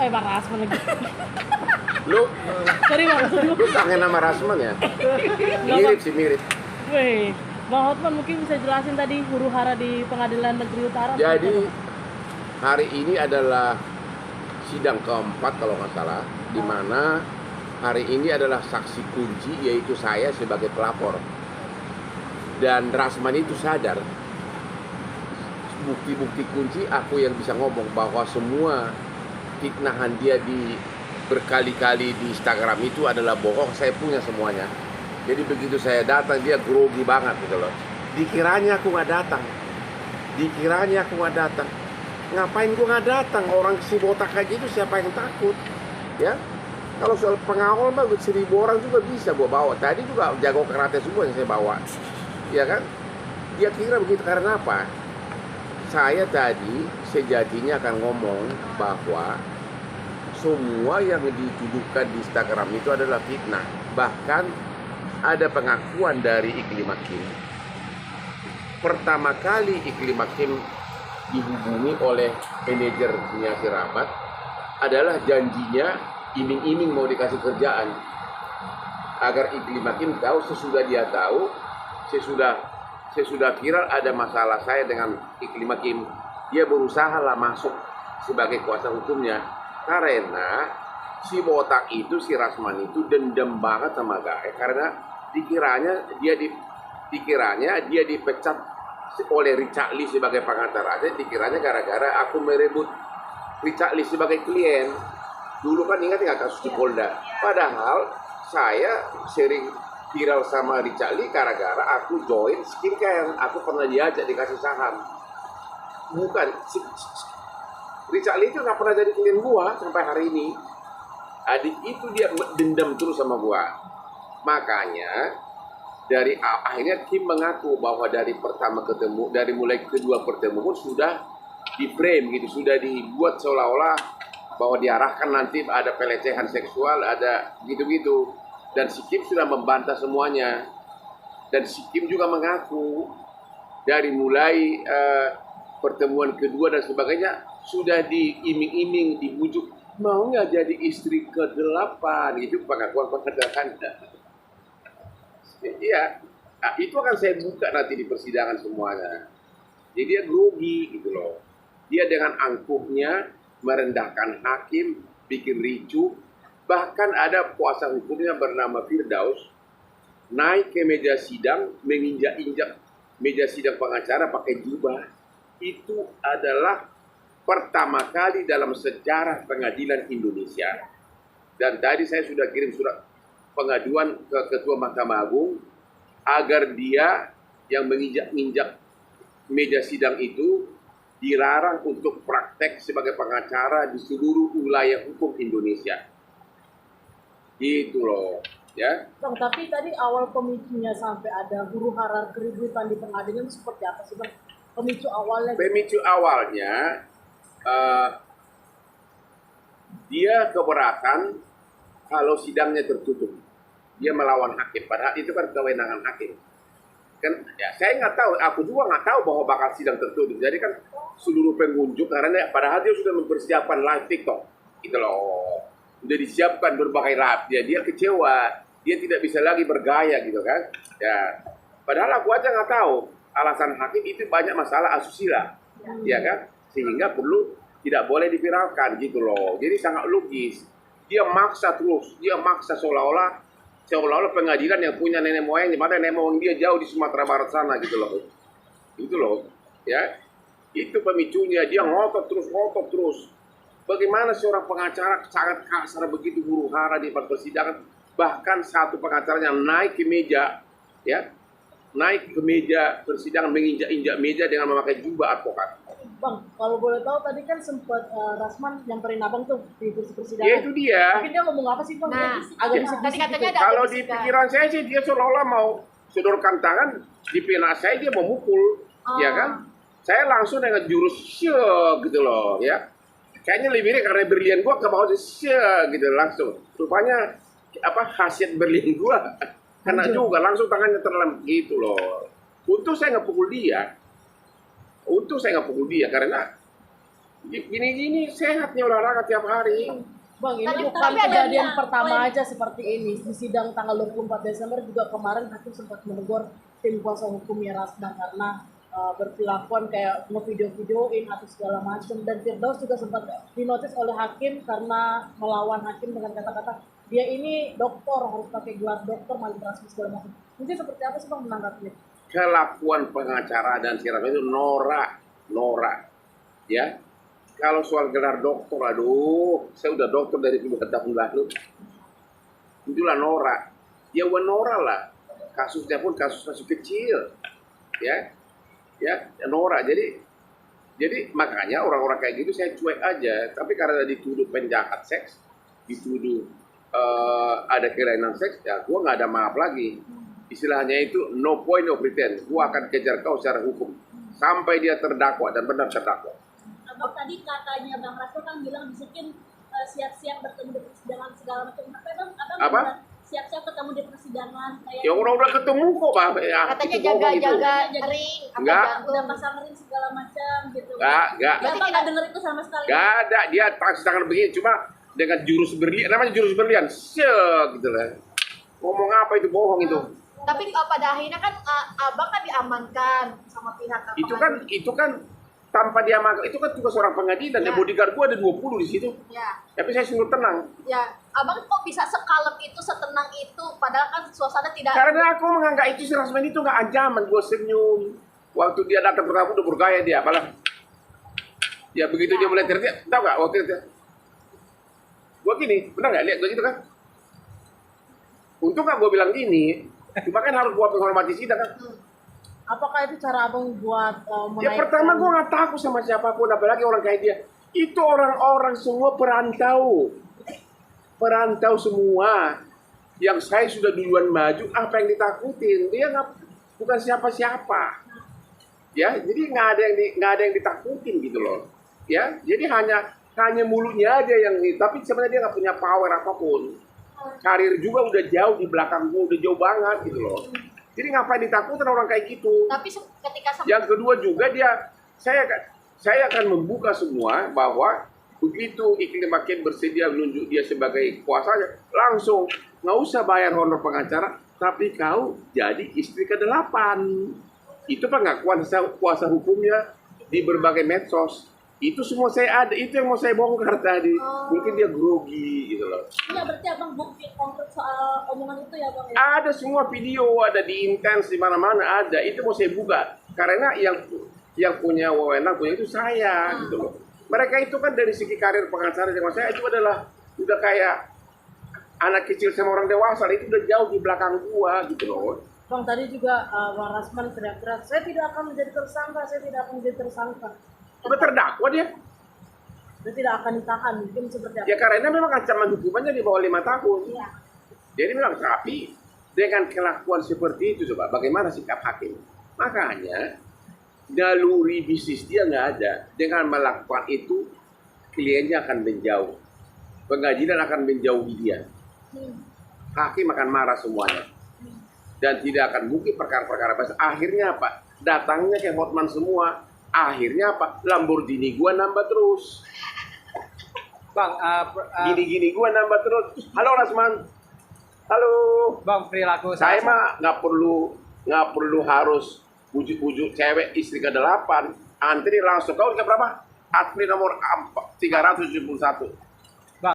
Bang Rasman lagi. Lu Sorry Bang. lu kangen sama Rasman ya? Mirip sih, mirip. Wih, Bang Hotman mungkin bisa jelasin tadi huru-hara di Pengadilan Negeri Utara. Jadi hari ini adalah sidang keempat kalau nggak salah, di mana hari ini adalah saksi kunci, yaitu saya sebagai pelapor. Dan Rasman itu sadar, bukti-bukti kunci aku yang bisa ngomong bahwa semua fitnahan dia berkali-kali di Instagram itu adalah bohong. Saya punya semuanya. Jadi begitu saya datang, dia grogi banget gitu loh. Dikiranya aku nggak datang. Ngapain gua nggak datang? Orang si botak kayak gitu siapa yang takut? Ya. Kalau soal pengawal mah 1.000 orang juga bisa gua bawa. Tadi juga jago karate semua yang saya bawa. Ya kan? Dia kira begitu karena apa? Saya tadi sejatinya akan ngomong bahwa semua yang dituduhkan di Instagram itu adalah fitnah. Bahkan ada pengakuan dari Iklim Hakim. Pertama kali Iklim Hakim dihubungi oleh manajernya si Rahmat adalah janjinya iming-iming mau dikasih kerjaan. Agar Iklim Hakim tahu, sesudah dia tahu, sesudah viral ada masalah saya dengan Iklim Hakim, dia berusaha lah masuk sebagai kuasa hukumnya. Karena si botak itu, si Rasman itu dendam banget sama Gae karena dikiranya dia dipecat oleh Richard Lee sebagai pengantar aja, dikiranya gara-gara aku merebut Richard Lee sebagai klien. Dulu kan ingat nggak kasus di Polda? Padahal saya sering viral sama Richard Lee gara-gara aku join skincare. Aku pernah diajak dikasih saham. Bukan, Richard Lee itu nggak pernah jadi klien gua sampai hari ini. Adik itu dia dendam terus sama gua. Makanya akhirnya Kim mengaku bahwa dari pertama ketemu, dari mulai kedua pertemuan sudah di frame gitu, sudah dibuat seolah-olah bahwa diarahkan nanti ada pelecehan seksual, ada gitu-gitu. Dan si Kim sudah membantah semuanya. Dan si Kim juga mengaku dari mulai pertemuan kedua dan sebagainya sudah diiming-iming, dibujuk mau nggak jadi istri ke-8. Itu pengakuan-pengakuan. Iya, itu akan saya buka nanti di persidangan semuanya. Jadi dia grogi gitu loh. Dia dengan angkuhnya merendahkan hakim, bikin ricuh. Bahkan ada kuasa hukumnya bernama Firdaus naik ke meja sidang, menginjak-injak meja sidang pengacara pakai jubah. Itu adalah pertama kali dalam sejarah pengadilan Indonesia. Dan tadi saya sudah kirim surat pengaduan ke Ketua Mahkamah Agung agar dia yang menginjak-injak meja sidang itu dilarang untuk praktek sebagai pengacara di seluruh wilayah hukum Indonesia. Gitu loh, ya. Bang, tapi tadi awal pemicunya sampai ada huru-hara keributan di pengadilan seperti apa sih Bang? Pemicu awalnya? Pemicu awalnya dia keberatan kalau sidangnya tertutup. Dia melawan hakim, padahal itu kan kewenangan hakim. Kan ya saya nggak tahu, aku juga nggak tahu bahwa bakal sidang tertutup. Jadi kan seluruh pengunjung, karena padahal dia sudah mempersiapkan live TikTok, gitu loh. Sudah disiapkan berbagai live, dia kecewa, dia tidak bisa lagi bergaya gitu kan. Ya, padahal aku aja nggak tahu alasan hakim itu banyak masalah asusila, ya kan, sehingga perlu tidak boleh diviralkan gitu loh. Jadi sangat logis. Dia maksa terus, dia maksa seolah-olah pengadilan yang punya nenek moyang, di mana nenek moyang dia jauh di Sumatera Barat sana gitu loh. Itu loh, ya. Itu pemicunya, dia ngotot terus. Bagaimana seorang pengacara sangat kasar begitu huru-hara di depan persidangan, bahkan satu pengacaranya naik ke meja, ya. Naik ke meja persidangan, menginjak-injak meja dengan memakai jubah advokat. Bang, kalau boleh tahu tadi kan sempat Rasman nyamperin abang tuh di kursi persidangan. Ya itu dia. Mungkin dia ngomong apa sih Bang? Nah, Agak bisa tadi katanya ada kalau bisikan. di pikiran saya sih dia seolah-olah mau sodorkan tangan di pena saya, dia mau mukul, ya kan? Saya langsung dengan jurus syek gitu loh, ya. Kayaknya lebih karena berlian gua ke bawah syek gitu langsung. Rupanya khasiat berlian gua kena juga, langsung tangannya terlem gitu loh. Untung saya nggak pukul dia. Karena Gini-gini sehatnya olahraga tiap hari. Bang, ini Tapi- bukan tapi ada kejadian yang pertama poin. aja seperti ini. Di sidang tanggal 24 Desember juga kemarin hakim sempat menegur tim kuasa hukumnya Rasman karena berpelakuan kayak ngevideo-videoin atau segala macam, dan Firdaus juga sempat dinotis oleh hakim karena melawan hakim dengan kata-kata dia ini dokter, harus pakai gelar dokter, manipulasi segala macam. Mungkin seperti apa sih Bang menanggapinya? Kelakuan pengacara dan si Rasman itu norak. Ya, kalau soal gelar dokter, aduh, saya udah dokter dari 2 tahun lalu. Itulah norak. Ya norak lah. Kasusnya pun kasus-kasus kecil. Ya, norak. Jadi makanya orang-orang kayak gitu saya cuek aja. Tapi karena dituduh penjahat seks, dituduh ada kelainan seks, ya gua nggak ada maaf lagi. Istilahnya itu no point no pretend. Gua akan kejar kau secara hukum sampai dia terdakwa dan benar terdakwa. Abang tadi kakaknya Bang Rasto kan bilang disikin siap-siap bertemu di persidangan segala macam. Abang Apa? bilang siap-siap ketemu di persidangan kayak Ya orang udah ketemu kok, Bang. Ya, Katanya itu bohong itu. jaga-jaga ring apa Enggak. udah jantung. pasang ring segala macam gitu. Enggak. Berarti Berarti nggak denger itu sama sekali. Gak ada, dia tangan tangan begini, cuma dengan jurus berlian, namanya jurus berlian, gitu lah. Ngomong apa itu bohong itu? Tapi pada akhirnya kan abang kan diamankan sama pihak Itu kan tanpa dia makan, itu kan tugas seorang pengadilan. Ya. Dan bodyguard gua ada 20 di situ. Ya, Tapi saya sungguh tenang. ya. Abang kok bisa sekalem itu, setenang itu, padahal kan suasana tidak. Karena aku menganggap itu si Rasman itu nggak ancaman, gua senyum. Waktu dia datang pertama udah bergaya dia, apalah. Ya begitu dia mulai teriak, tahu nggak waktu itu? Gua gini, benar nggak lihat gua gitu kan? Untung nggak gua bilang gini, cuma kan harus gua menghormati sidang kan. Apakah itu cara Abang buat Ya pertama gue nggak takut sama siapapun, apalagi orang kayak dia. Itu orang-orang semua perantau semua. Yang saya sudah duluan maju, apa yang ditakutin? Dia bukan siapa-siapa. Ya, jadi nggak ada yang ditakutin gitu loh. Ya, jadi hanya mulutnya aja yang ini. Tapi sebenarnya dia nggak punya power apapun. Karir juga udah jauh di belakang gue, udah jauh banget gitu loh. Jadi ngapain ditakutin orang kayak gitu? Tapi ketika Yang kedua juga saya akan membuka semua bahwa begitu Iklim Hakim bersedia menunjuk dia sebagai kuasanya, langsung nggak usah bayar honor pengacara, tapi kau jadi istri ke-8. Itu pengakuan kuasa hukumnya di berbagai medsos. Itu semua saya ada, itu yang mau saya bongkar tadi. Mungkin dia grogi gitu loh. Iya, berarti abang bukti konkret soal omongan itu ya bang ya? Ada semua video, ada di Intens, di mana-mana ada. Itu mau saya buka. Karena yang punya wewenang punya itu saya gitu loh. Mereka itu kan dari segi karir pengacara dengan saya itu adalah udah kayak anak kecil sama orang dewasa. Itu udah jauh di belakang gua gitu loh. Bang, tadi juga Bang Rasman teriak-teriak, saya tidak akan menjadi tersangka, saya tidak akan menjadi tersangka. Udah terdakwa dia. Saya tidak akan ditahan, mungkin seperti apa? Ya karena memang ancaman hukumannya di bawah 5 tahun. Iya. Jadi memang tapi dengan kelakuan seperti itu coba bagaimana sikap hakim? Makanya naluri bisnis dia nggak ada. Dengan melakukan itu kliennya akan menjauh. Pengadilan akan menjauhi dia. Hakim akan marah semuanya. Dan tidak akan mungkin perkara-perkara besar. Akhirnya apa? Datangnya kayak Hotman semua. Akhirnya apa? Lamborghini gua nambah terus. Bang, Gini-gini gua nambah terus. Halo Rasman. Halo. Bang, perilaku Saya mah nggak perlu harus bujuk-bujuk cewek istri ke-8. Antri langsung. Kau berapa? Antri nomor 371.